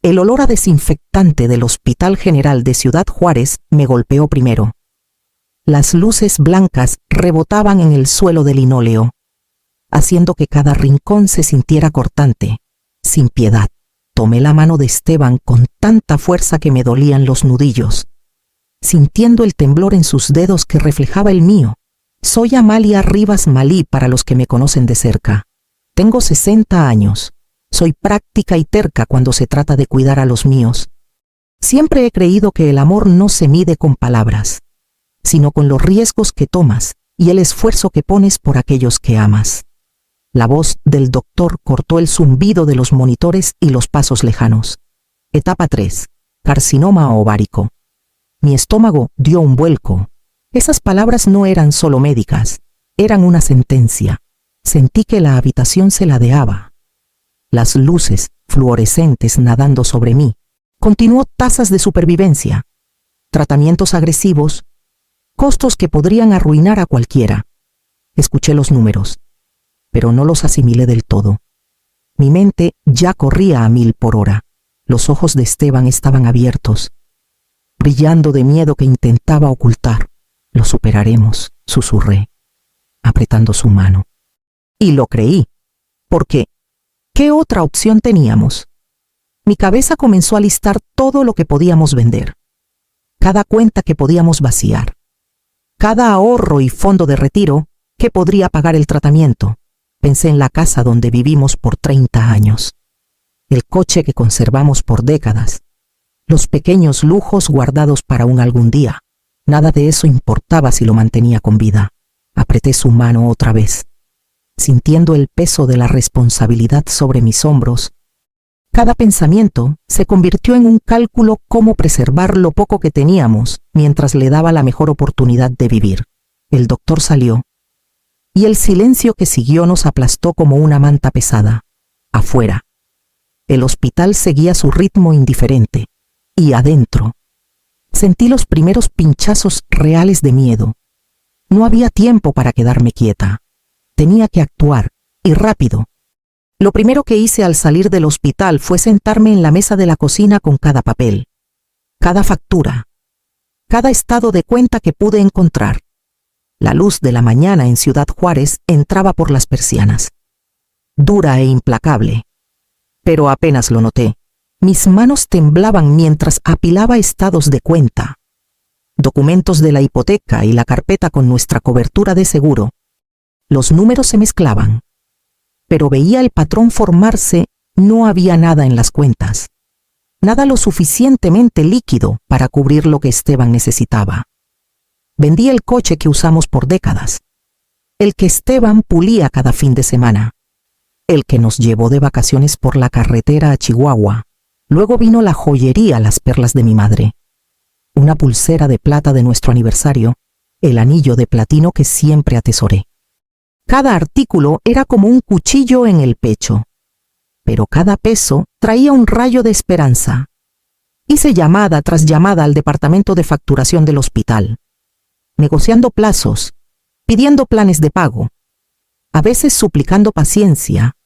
El olor a desinfectante del Hospital General de Ciudad Juárez me golpeó primero. Las luces blancas rebotaban en el suelo de linóleo, haciendo que cada rincón se sintiera cortante, sin piedad. Tomé la mano de Esteban con tanta fuerza que me dolían los nudillos, sintiendo el temblor en sus dedos que reflejaba el mío. Soy Amalia Rivas Malí para los que me conocen de cerca. Tengo 60 años. Soy práctica y terca cuando se trata de cuidar a los míos. Siempre he creído que el amor no se mide con palabras, sino con los riesgos que tomas y el esfuerzo que pones por aquellos que amas. La voz del doctor cortó el zumbido de los monitores y los pasos lejanos. Etapa 3. Carcinoma ovárico. Mi estómago dio un vuelco. Esas palabras no eran solo médicas, eran una sentencia. Sentí que la habitación se ladeaba. Las luces fluorescentes nadando sobre mí. Continuó tasas de supervivencia, tratamientos agresivos, costos que podrían arruinar a cualquiera. Escuché los números, pero no los asimilé del todo. Mi mente ya corría a 1000 por hora. Los ojos de Esteban estaban abiertos, brillando de miedo que intentaba ocultar. Lo superaremos, susurré, apretando su mano. Y lo creí, porque ¿qué otra opción teníamos? Mi cabeza comenzó a listar todo lo que podíamos vender, cada cuenta que podíamos vaciar, cada ahorro y fondo de retiro que podría pagar el tratamiento. Pensé en la casa donde vivimos por 30 años, el coche que conservamos por décadas, los pequeños lujos guardados para un algún día. Nada de eso importaba si lo mantenía con vida. Apreté su mano otra vez, sintiendo el peso de la responsabilidad sobre mis hombros. Cada pensamiento se convirtió en un cálculo cómo preservar lo poco que teníamos mientras le daba la mejor oportunidad de vivir. El doctor salió, y el silencio que siguió nos aplastó como una manta pesada. Afuera, el hospital seguía su ritmo indiferente, y adentro, sentí los primeros pinchazos reales de miedo. No había tiempo para quedarme quieta. Tenía que actuar, y rápido. Lo primero que hice al salir del hospital fue sentarme en la mesa de la cocina con cada papel, cada factura, cada estado de cuenta que pude encontrar. La luz de la mañana en Ciudad Juárez entraba por las persianas, dura e implacable. Pero apenas lo noté, mis manos temblaban mientras apilaba estados de cuenta, documentos de la hipoteca y la carpeta con nuestra cobertura de seguro. Los números se mezclaban, pero veía el patrón formarse. No había nada en las cuentas, nada lo suficientemente líquido para cubrir lo que Esteban necesitaba. Vendí el coche que usamos por décadas, el que Esteban pulía cada fin de semana, el que nos llevó de vacaciones por la carretera a Chihuahua. Luego vino la joyería Las Perlas de mi madre, una pulsera de plata de nuestro aniversario, el anillo de platino que siempre atesoré. Cada artículo era como un cuchillo en el pecho, pero cada peso traía un rayo de esperanza. Hice llamada tras llamada al departamento de facturación del hospital, negociando plazos, pidiendo planes de pago, a veces suplicando paciencia.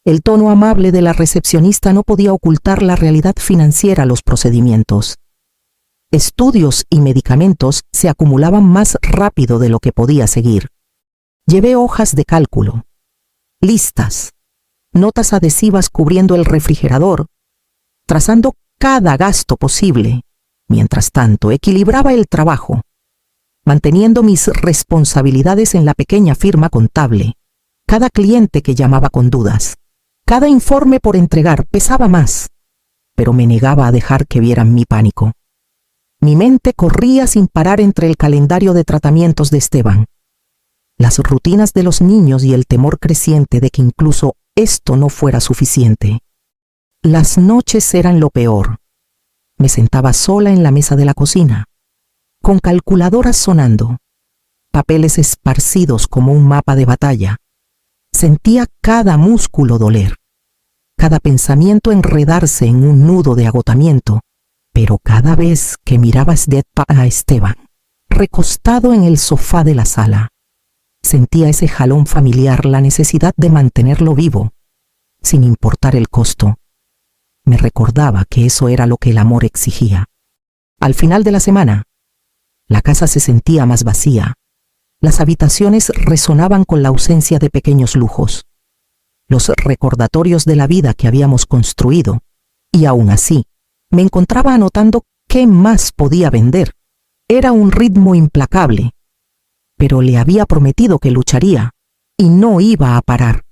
El tono amable de la recepcionista no podía ocultar la realidad financiera. Los procedimientos, estudios y medicamentos se acumulaban más rápido de lo que podía seguir. Llevé hojas de cálculo, listas, notas adhesivas cubriendo el refrigerador, trazando cada gasto posible. Mientras tanto, equilibraba el trabajo, manteniendo mis responsabilidades en la pequeña firma contable. Cada cliente que llamaba con dudas, cada informe por entregar pesaba más, pero me negaba a dejar que vieran mi pánico. Mi mente corría sin parar entre el calendario de tratamientos de Esteban, las rutinas de los niños y el temor creciente de que incluso esto no fuera suficiente. Las noches eran lo peor. Me sentaba sola en la mesa de la cocina, con calculadoras sonando, papeles esparcidos como un mapa de batalla. Sentía cada músculo doler, cada pensamiento enredarse en un nudo de agotamiento, pero cada vez que miraba a Esteban, recostado en el sofá de la sala, sentía ese jalón familiar, la necesidad de mantenerlo vivo, sin importar el costo. Me recordaba que eso era lo que el amor exigía. Al final de la semana, la casa se sentía más vacía. Las habitaciones resonaban con la ausencia de pequeños lujos, los recordatorios de la vida que habíamos construido, y aún así, me encontraba anotando qué más podía vender. Era un ritmo implacable, pero le había prometido que lucharía, y no iba a parar.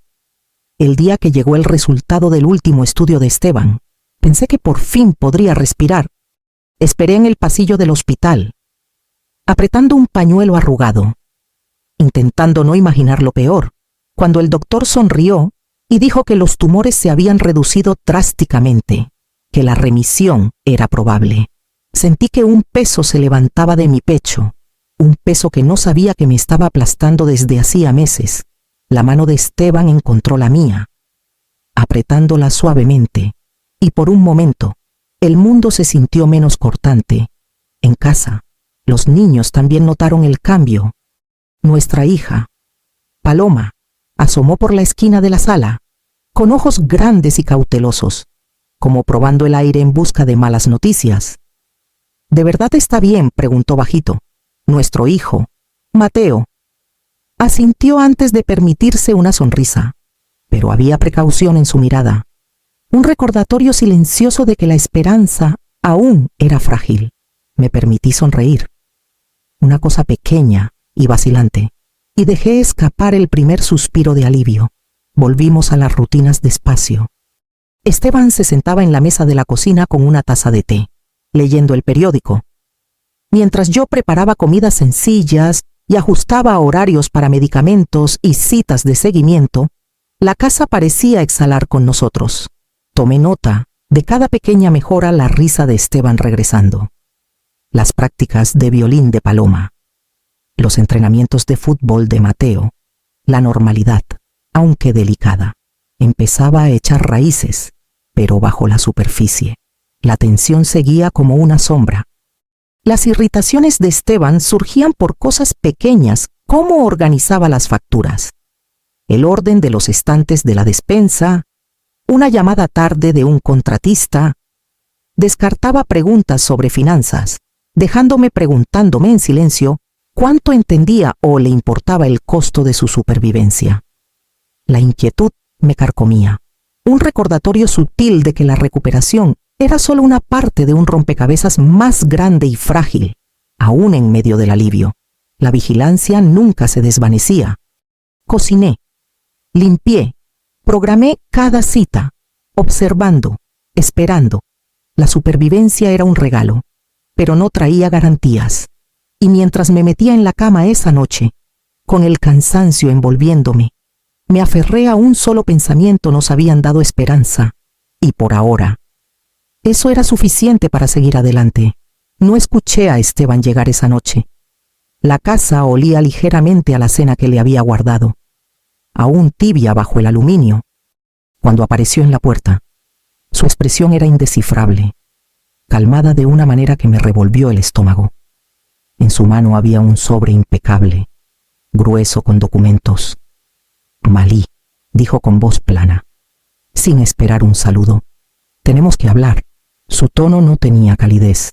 El día que llegó el resultado del último estudio de Esteban, pensé que por fin podría respirar. Esperé en el pasillo del hospital, apretando un pañuelo arrugado, intentando no imaginar lo peor, cuando el doctor sonrió y dijo que los tumores se habían reducido drásticamente, que la remisión era probable. Sentí que un peso se levantaba de mi pecho, un peso que no sabía que me estaba aplastando desde hacía meses. La mano de Esteban encontró la mía, apretándola suavemente, y por un momento, el mundo se sintió menos cortante. En casa, los niños también notaron el cambio. Nuestra hija, Paloma, asomó por la esquina de la sala, con ojos grandes y cautelosos, como probando el aire en busca de malas noticias. ¿De verdad está bien?, preguntó bajito. Nuestro hijo, Mateo, asintió antes de permitirse una sonrisa, pero había precaución en su mirada, un recordatorio silencioso de que la esperanza aún era frágil. Me permití sonreír, una cosa pequeña y vacilante, y dejé escapar el primer suspiro de alivio. Volvimos a las rutinas despacio. Esteban se sentaba en la mesa de la cocina con una taza de té, leyendo el periódico, mientras yo preparaba comidas sencillas y ajustaba horarios para medicamentos y citas de seguimiento. La casa parecía exhalar con nosotros. Tomé nota de cada pequeña mejora, la risa de Esteban regresando, las prácticas de violín de Paloma, los entrenamientos de fútbol de Mateo. La normalidad, aunque delicada, empezaba a echar raíces, pero bajo la superficie. La tensión seguía como una sombra. Las irritaciones de Esteban surgían por cosas pequeñas, como organizaba las facturas, el orden de los estantes de la despensa, una llamada tarde de un contratista. Descartaba preguntas sobre finanzas, dejándome preguntándome en silencio cuánto entendía o le importaba el costo de su supervivencia. La inquietud me carcomía, un recordatorio sutil de que la recuperación era solo una parte de un rompecabezas más grande y frágil. Aún en medio del alivio, la vigilancia nunca se desvanecía. Cociné, limpié, programé cada cita, observando, esperando. La supervivencia era un regalo, pero no traía garantías. Y mientras me metía en la cama esa noche, con el cansancio envolviéndome, me aferré a un solo pensamiento: nos habían dado esperanza, y por ahora. Eso era suficiente para seguir adelante. No escuché a Esteban llegar esa noche. La casa olía ligeramente a la cena que le había guardado, aún tibia bajo el aluminio. Cuando apareció en la puerta, su expresión era indescifrable, calmada de una manera que me revolvió el estómago. En su mano había un sobre impecable, grueso, con documentos. «Malí», dijo con voz plana, sin esperar un saludo. «Tenemos que hablar». Su tono no tenía calidez,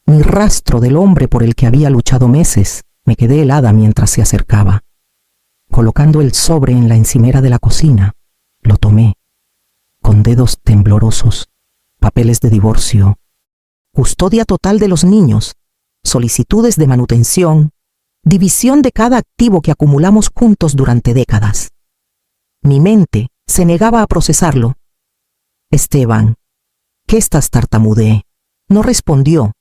ni rastro del hombre por el que había luchado meses. Me quedé helada mientras se acercaba. Colocando el sobre en la encimera de la cocina, lo tomé, con dedos temblorosos. Papeles de divorcio, custodia total de los niños, solicitudes de manutención, división de cada activo que acumulamos juntos durante décadas. Mi mente se negaba a procesarlo. «Esteban, ¿qué estás?» tartamudeé. No respondió.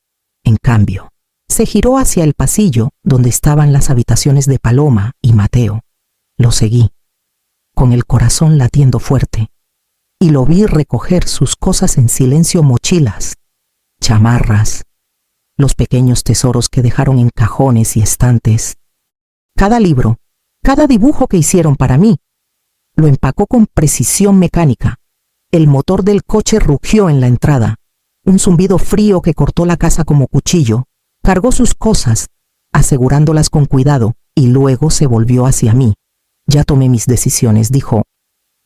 En cambio, se giró hacia el pasillo donde estaban las habitaciones de Paloma y Mateo. Lo seguí, con el corazón latiendo fuerte, y lo vi recoger sus cosas en silencio: mochilas, chamarras, los pequeños tesoros que dejaron en cajones y estantes. Cada libro, cada dibujo que hicieron para mí, lo empacó con precisión mecánica. El motor del coche rugió en la entrada. Un zumbido frío que cortó la casa como cuchillo. Cargó sus cosas, asegurándolas con cuidado, y luego se volvió hacia mí. «Ya tomé mis decisiones», dijo.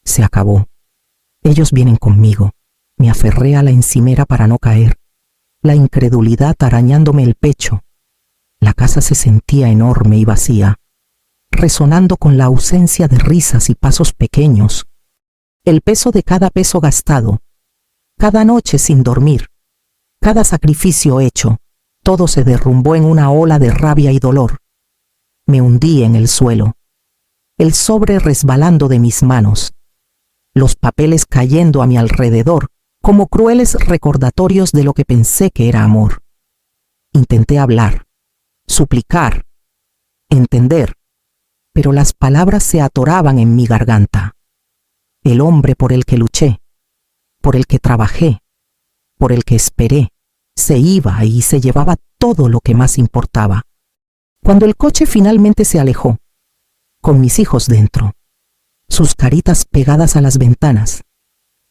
«Se acabó. Ellos vienen conmigo». Me aferré a la encimera para no caer, la incredulidad arañándome el pecho. La casa se sentía enorme y vacía, resonando con la ausencia de risas y pasos pequeños. El peso de cada peso gastado, cada noche sin dormir, cada sacrificio hecho, todo se derrumbó en una ola de rabia y dolor. Me hundí en el suelo, el sobre resbalando de mis manos, los papeles cayendo a mi alrededor como crueles recordatorios de lo que pensé que era amor. Intenté hablar, suplicar, entender, pero las palabras se atoraban en mi garganta. El hombre por el que luché, por el que trabajé, por el que esperé, se iba y se llevaba todo lo que más importaba. Cuando el coche finalmente se alejó, con mis hijos dentro, sus caritas pegadas a las ventanas,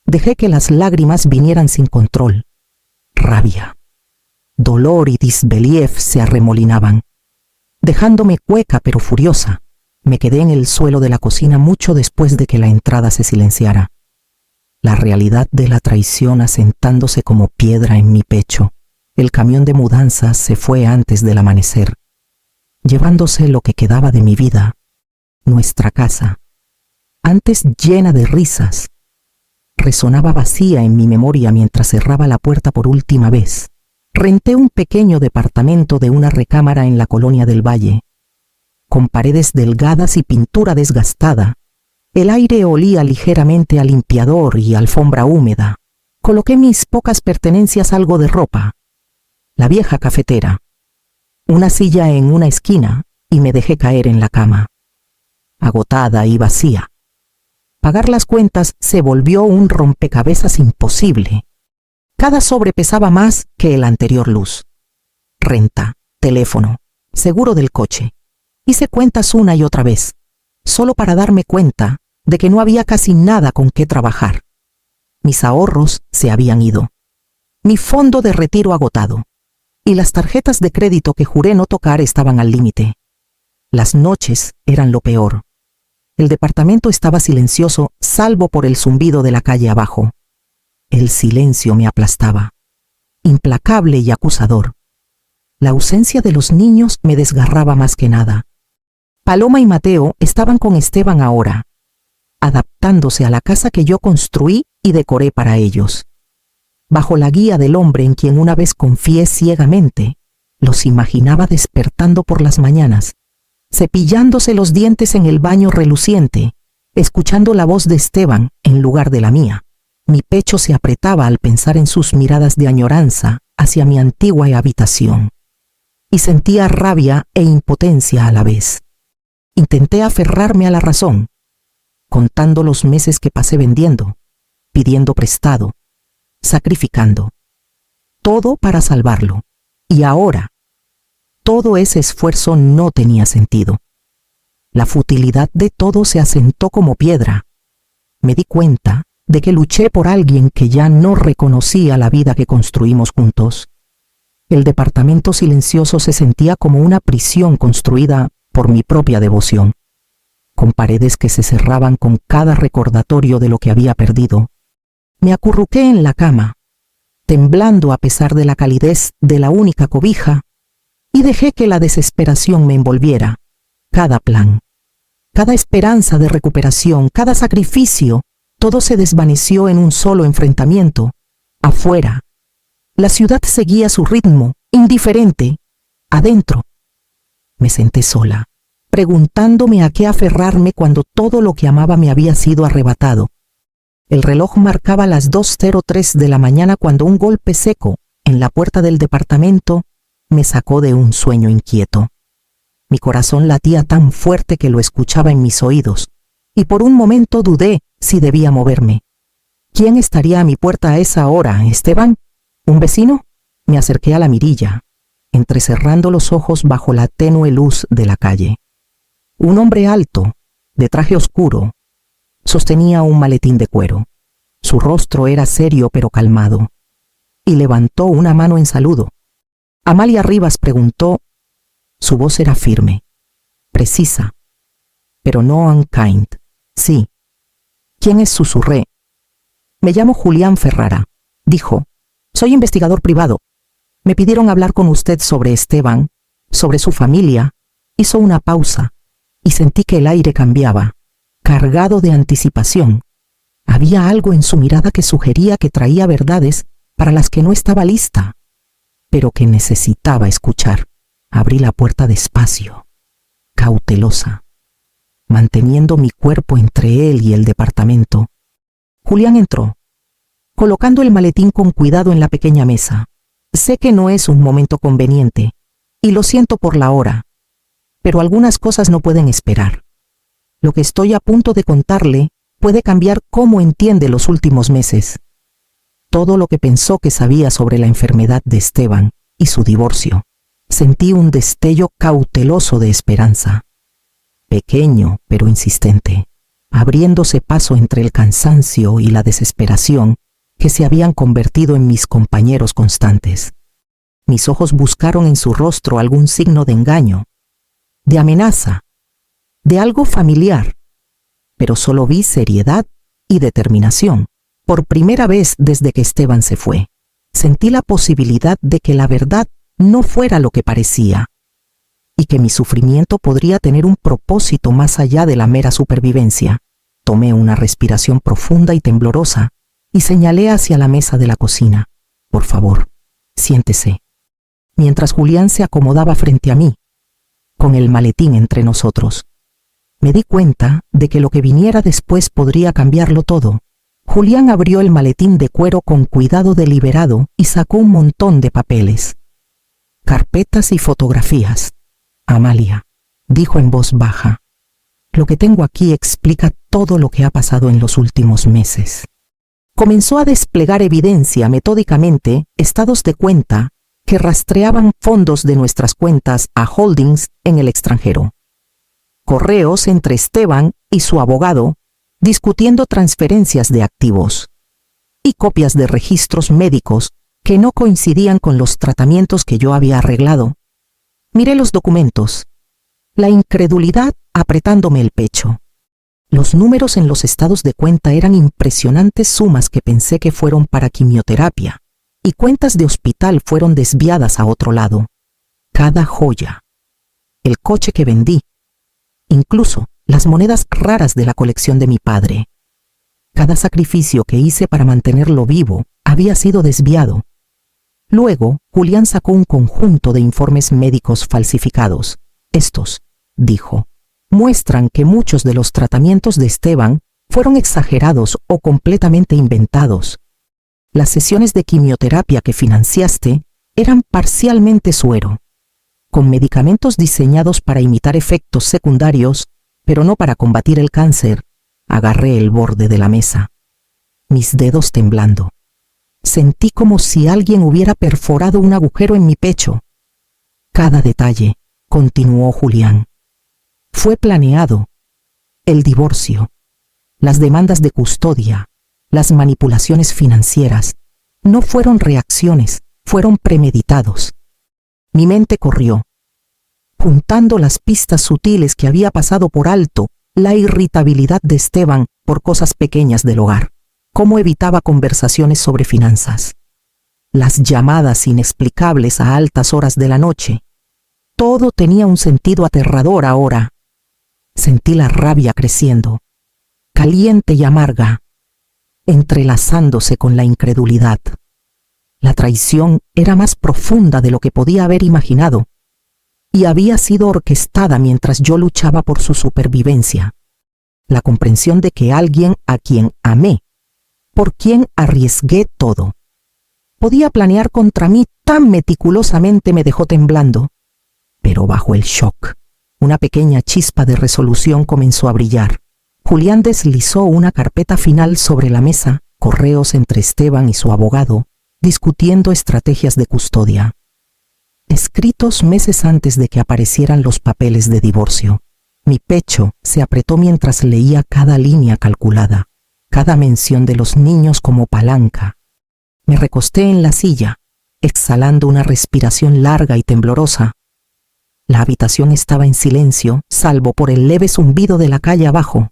dejé que las lágrimas vinieran sin control. Rabia, dolor y disbelief se arremolinaban. Dejándome hueca pero furiosa, me quedé en el suelo de la cocina mucho después de que la entrada se silenciara. La realidad de la traición asentándose como piedra en mi pecho. El camión de mudanzas se fue antes del amanecer, llevándose lo que quedaba de mi vida, nuestra casa, antes llena de risas, resonaba vacía en mi memoria mientras cerraba la puerta por última vez. Renté un pequeño departamento de una recámara en la colonia del Valle, con paredes delgadas y pintura desgastada. El aire olía ligeramente a limpiador y alfombra húmeda. Coloqué mis pocas pertenencias, algo de ropa, la vieja cafetera, una silla en una esquina y me dejé caer en la cama, agotada y vacía. Pagar las cuentas se volvió un rompecabezas imposible. Cada sobre pesaba más que el anterior luz. Renta, teléfono, seguro del coche. Hice cuentas una y otra vez, solo para darme cuenta de que no había casi nada con qué trabajar. Mis ahorros se habían ido, mi fondo de retiro agotado, y las tarjetas de crédito que juré no tocar estaban al límite. Las noches eran lo peor. El departamento estaba silencioso, salvo por el zumbido de la calle abajo. El silencio me aplastaba, implacable y acusador. La ausencia de los niños me desgarraba más que nada. Paloma y Mateo estaban con Esteban ahora, adaptándose a la casa que yo construí y decoré para ellos. Bajo la guía del hombre en quien una vez confié ciegamente, los imaginaba despertando por las mañanas, cepillándose los dientes en el baño reluciente, escuchando la voz de Esteban en lugar de la mía. Mi pecho se apretaba al pensar en sus miradas de añoranza hacia mi antigua habitación, y sentía rabia e impotencia a la vez. Intenté aferrarme a la razón, contando los meses que pasé vendiendo, pidiendo prestado, sacrificando, todo para salvarlo. Y ahora, todo ese esfuerzo no tenía sentido. La futilidad de todo se asentó como piedra. Me di cuenta de que luché por alguien que ya no reconocía la vida que construimos juntos. El departamento silencioso se sentía como una prisión construida por mi propia devoción, con paredes que se cerraban con cada recordatorio de lo que había perdido. Me acurruqué en la cama, temblando a pesar de la calidez de la única cobija, y dejé que la desesperación me envolviera. Cada plan, cada esperanza de recuperación, cada sacrificio, todo se desvaneció en un solo enfrentamiento. Afuera, la ciudad seguía su ritmo, indiferente. Adentro, me senté sola, preguntándome a qué aferrarme cuando todo lo que amaba me había sido arrebatado. El reloj marcaba las 2:03 de la mañana cuando un golpe seco en la puerta del departamento me sacó de un sueño inquieto. Mi corazón latía tan fuerte que lo escuchaba en mis oídos, y por un momento dudé si debía moverme. ¿Quién estaría a mi puerta a esa hora, Esteban? ¿Un vecino? Me acerqué a la mirilla, entrecerrando los ojos bajo la tenue luz de la calle. Un hombre alto, de traje oscuro, sostenía un maletín de cuero. Su rostro era serio pero calmado, y levantó una mano en saludo. Amalia Rivas preguntó. Su voz era firme, precisa, pero no unkind. Sí. ¿Quién es? Susurré. Me llamo Julián Ferrara. dijo. Soy investigador privado. Me pidieron hablar con usted sobre Esteban, sobre su familia. Hizo una pausa y sentí que el aire cambiaba, cargado de anticipación. Había algo en su mirada que sugería que traía verdades para las que no estaba lista, pero que necesitaba escuchar. Abrí la puerta despacio, cautelosa, manteniendo mi cuerpo entre él y el departamento. Julián entró, colocando el maletín con cuidado en la pequeña mesa. Sé que no es un momento conveniente, y lo siento por la hora, pero algunas cosas no pueden esperar. Lo que estoy a punto de contarle puede cambiar cómo entiende los últimos meses. Todo lo que pensó que sabía sobre la enfermedad de Esteban y su divorcio. Sentí un destello cauteloso de esperanza, pequeño pero insistente, abriéndose paso entre el cansancio y la desesperación que se habían convertido en mis compañeros constantes. Mis ojos buscaron en su rostro algún signo de engaño, de amenaza, de algo familiar, pero solo vi seriedad y determinación. Por primera vez desde que Esteban se fue, sentí la posibilidad de que la verdad no fuera lo que parecía, y que mi sufrimiento podría tener un propósito más allá de la mera supervivencia. Tomé una respiración profunda y temblorosa y señalé hacia la mesa de la cocina. Por favor, siéntese. Mientras Julián se acomodaba frente a mí, con el maletín entre nosotros. Me di cuenta de que lo que viniera después podría cambiarlo todo. Julián abrió el maletín de cuero con cuidado deliberado y sacó un montón de papeles. Carpetas y fotografías. Amalia, dijo en voz baja, lo que tengo aquí explica todo lo que ha pasado en los últimos meses. Comenzó a desplegar evidencia metódicamente, estados de cuenta que rastreaban fondos de nuestras cuentas a holdings en el extranjero. Correos entre Esteban y su abogado discutiendo transferencias de activos y copias de registros médicos que no coincidían con los tratamientos que yo había arreglado. Miré los documentos, la incredulidad apretándome el pecho. Los números en los estados de cuenta eran impresionantes sumas que pensé que fueron para quimioterapia, y cuentas de hospital fueron desviadas a otro lado. Cada joya, el coche que vendí, incluso las monedas raras de la colección de mi padre. Cada sacrificio que hice para mantenerlo vivo había sido desviado. Luego, Julián sacó un conjunto de informes médicos falsificados. Estos, dijo, muestran que muchos de los tratamientos de Esteban fueron exagerados o completamente inventados. Las sesiones de quimioterapia que financiaste eran parcialmente suero, con medicamentos diseñados para imitar efectos secundarios, pero no para combatir el cáncer. Agarré el borde de la mesa, mis dedos temblando. Sentí como si alguien hubiera perforado un agujero en mi pecho. Cada detalle, continuó Julián, fue planeado. El divorcio, las demandas de custodia, las manipulaciones financieras, no fueron reacciones, fueron premeditados. Mi mente corrió, juntando las pistas sutiles que había pasado por alto, la irritabilidad de Esteban por cosas pequeñas del hogar, cómo evitaba conversaciones sobre finanzas, las llamadas inexplicables a altas horas de la noche. Todo tenía un sentido aterrador ahora. Sentí la rabia creciendo, caliente y amarga, entrelazándose con la incredulidad. La traición era más profunda de lo que podía haber imaginado, y había sido orquestada mientras yo luchaba por su supervivencia. La comprensión de que alguien a quien amé, por quien arriesgué todo, podía planear contra mí tan meticulosamente me dejó temblando. Pero bajo el shock, una pequeña chispa de resolución comenzó a brillar. Julián deslizó una carpeta final sobre la mesa, correos entre Esteban y su abogado, discutiendo estrategias de custodia. Escritos meses antes de que aparecieran los papeles de divorcio. Mi pecho se apretó mientras leía cada línea calculada, cada mención de los niños como palanca. Me recosté en la silla, exhalando una respiración larga y temblorosa. La habitación estaba en silencio, salvo por el leve zumbido de la calle abajo.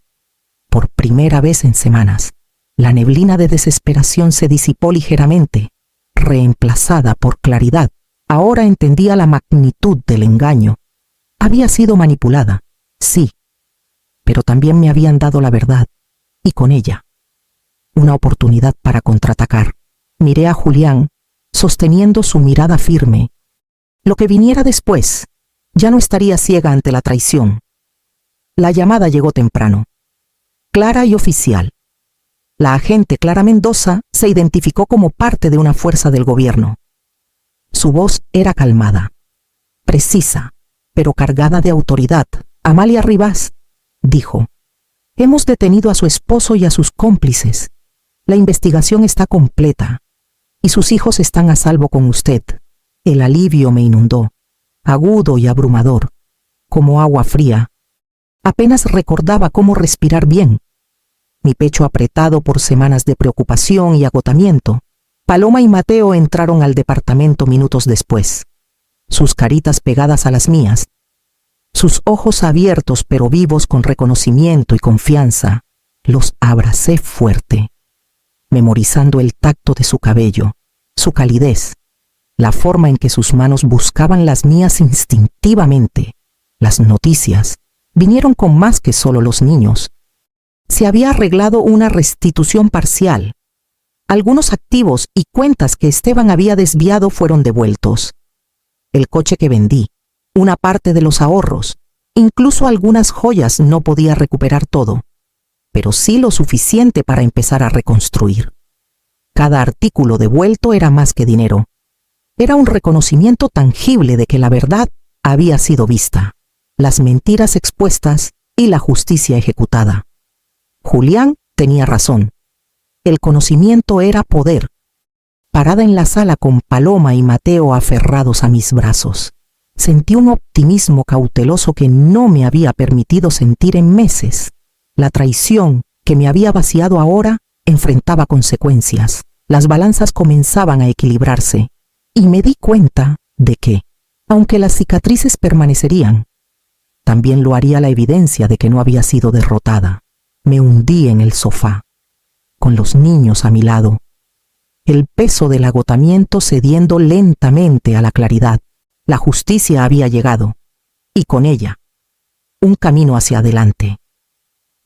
Por primera vez en semanas, La neblina de desesperación se disipó ligeramente, reemplazada por claridad. Ahora entendía la magnitud del engaño. Había sido manipulada, sí, pero también me habían dado la verdad, y con ella, una oportunidad para contraatacar. Miré a Julián, sosteniendo su mirada firme. Lo que viniera después, ya no estaría ciega ante la traición. La llamada llegó temprano, clara y oficial. La agente Clara Mendoza se identificó como parte de una fuerza del gobierno. Su voz era calmada, precisa, pero cargada de autoridad. Amalia Rivas, dijo, hemos detenido a su esposo y a sus cómplices. La investigación está completa y sus hijos están a salvo con usted. El alivio me inundó, agudo y abrumador, como agua fría. Apenas recordaba cómo respirar bien. Mi pecho apretado por semanas de preocupación y agotamiento. Paloma y Mateo entraron al departamento minutos después, sus caritas pegadas a las mías, sus ojos abiertos pero vivos con reconocimiento y confianza. Los abracé fuerte, memorizando el tacto de su cabello, su calidez, la forma en que sus manos buscaban las mías instintivamente. Las noticias vinieron con más que solo los niños. Se había arreglado una restitución parcial. Algunos activos y cuentas que Esteban había desviado fueron devueltos. El coche que vendí, una parte de los ahorros, incluso algunas joyas. No podía recuperar todo, pero sí lo suficiente para empezar a reconstruir. Cada artículo devuelto era más que dinero. Era un reconocimiento tangible de que la verdad había sido vista, las mentiras expuestas y la justicia ejecutada. Julián tenía razón. El conocimiento era poder. Parada en la sala con Paloma y Mateo aferrados a mis brazos, sentí un optimismo cauteloso que no me había permitido sentir en meses. La traición que me había vaciado ahora enfrentaba consecuencias. Las balanzas comenzaban a equilibrarse, y me di cuenta de que, aunque las cicatrices permanecerían, también lo haría la evidencia de que no había sido derrotada. Me hundí en el sofá, con los niños a mi lado, el peso del agotamiento cediendo lentamente a la claridad. La justicia había llegado, y con ella, un camino hacia adelante.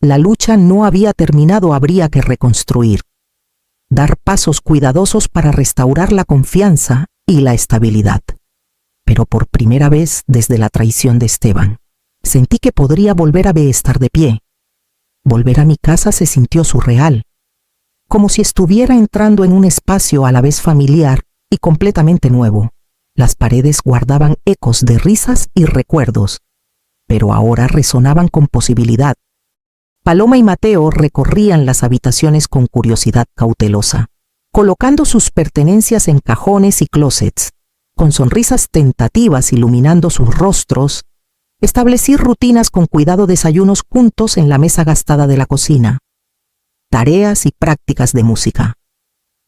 La lucha no había terminado, habría que reconstruir, dar pasos cuidadosos para restaurar la confianza y la estabilidad. Pero por primera vez desde la traición de Esteban, sentí que podría volver a estar de pie. Volver a mi casa se sintió surreal, como si estuviera entrando en un espacio a la vez familiar y completamente nuevo. Las paredes guardaban ecos de risas y recuerdos, pero ahora resonaban con posibilidad. Paloma y Mateo recorrían las habitaciones con curiosidad cautelosa, colocando sus pertenencias en cajones y closets, con sonrisas tentativas iluminando sus rostros. Establecí rutinas con cuidado, desayunos juntos en la mesa gastada de la cocina, tareas y prácticas de música,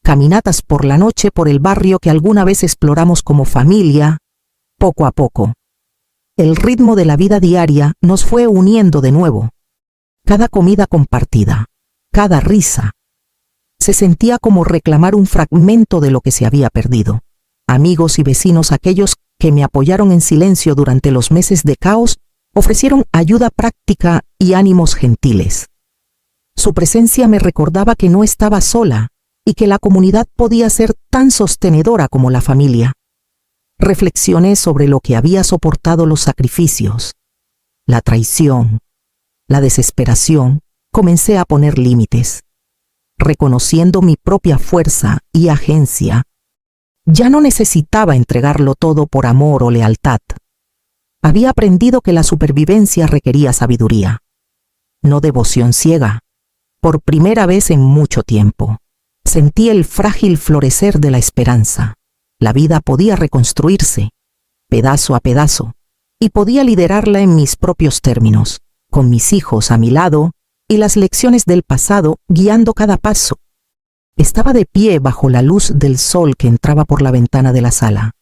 caminatas por la noche por el barrio que alguna vez exploramos como familia. Poco a poco, el ritmo de la vida diaria nos fue uniendo de nuevo. Cada comida compartida, cada risa, se sentía como reclamar un fragmento de lo que se había perdido. Amigos y vecinos, aquellos que me apoyaron en silencio durante los meses de caos, ofrecieron ayuda práctica y ánimos gentiles. Su presencia me recordaba que no estaba sola y que la comunidad podía ser tan sostenedora como la familia. Reflexioné sobre lo que había soportado, los sacrificios, la traición, la desesperación. Comencé a poner límites, reconociendo mi propia fuerza y agencia. Ya no necesitaba entregarlo todo por amor o lealtad. Había aprendido que la supervivencia requería sabiduría, no devoción ciega. Por primera vez en mucho tiempo, sentí el frágil florecer de la esperanza. La vida podía reconstruirse, pedazo a pedazo, y podía liderarla en mis propios términos, con mis hijos a mi lado y las lecciones del pasado guiando cada paso. Estaba de pie bajo la luz del sol que entraba por la ventana de la sala,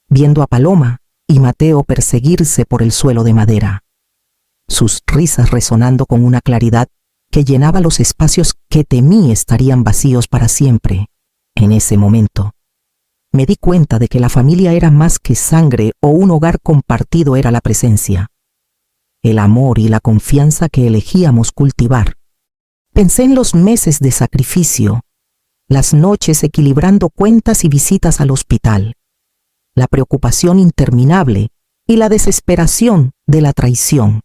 viendo a Paloma y Mateo perseguirse por el suelo de madera, sus risas resonando con una claridad que llenaba los espacios que temí estarían vacíos para siempre. En ese momento, me di cuenta de que la familia era más que sangre o un hogar compartido, era la presencia, el amor y la confianza que elegíamos cultivar. Pensé en los meses de sacrificio, las noches equilibrando cuentas y visitas al hospital, la preocupación interminable y la desesperación de la traición.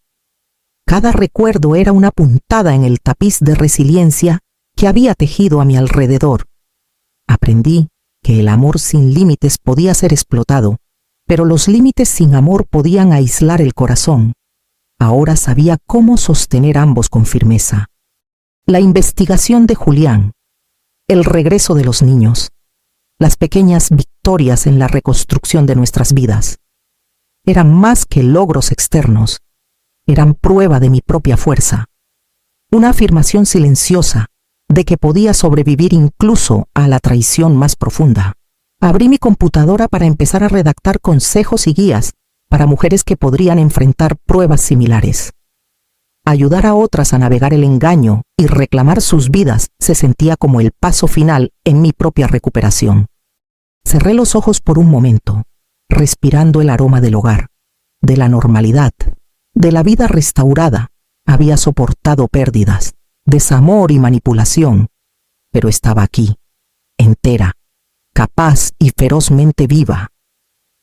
Cada recuerdo era una puntada en el tapiz de resiliencia que había tejido a mi alrededor. Aprendí que el amor sin límites podía ser explotado, pero los límites sin amor podían aislar el corazón. Ahora sabía cómo sostener ambos con firmeza. La investigación de Julián, el regreso de los niños, las pequeñas victorias en la reconstrucción de nuestras vidas, eran más que logros externos, eran prueba de mi propia fuerza, una afirmación silenciosa de que podía sobrevivir incluso a la traición más profunda. Abrí mi computadora para empezar a redactar consejos y guías para mujeres que podrían enfrentar pruebas similares. Ayudar a otras a navegar el engaño y reclamar sus vidas se sentía como el paso final en mi propia recuperación. Cerré los ojos por un momento, respirando el aroma del hogar, de la normalidad, de la vida restaurada. Había soportado pérdidas, desamor y manipulación, pero estaba aquí, entera, capaz y ferozmente viva.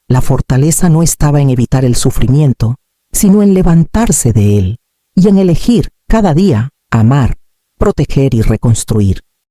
La fortaleza no estaba en evitar el sufrimiento, sino en levantarse de él y en elegir cada día amar, proteger y reconstruir.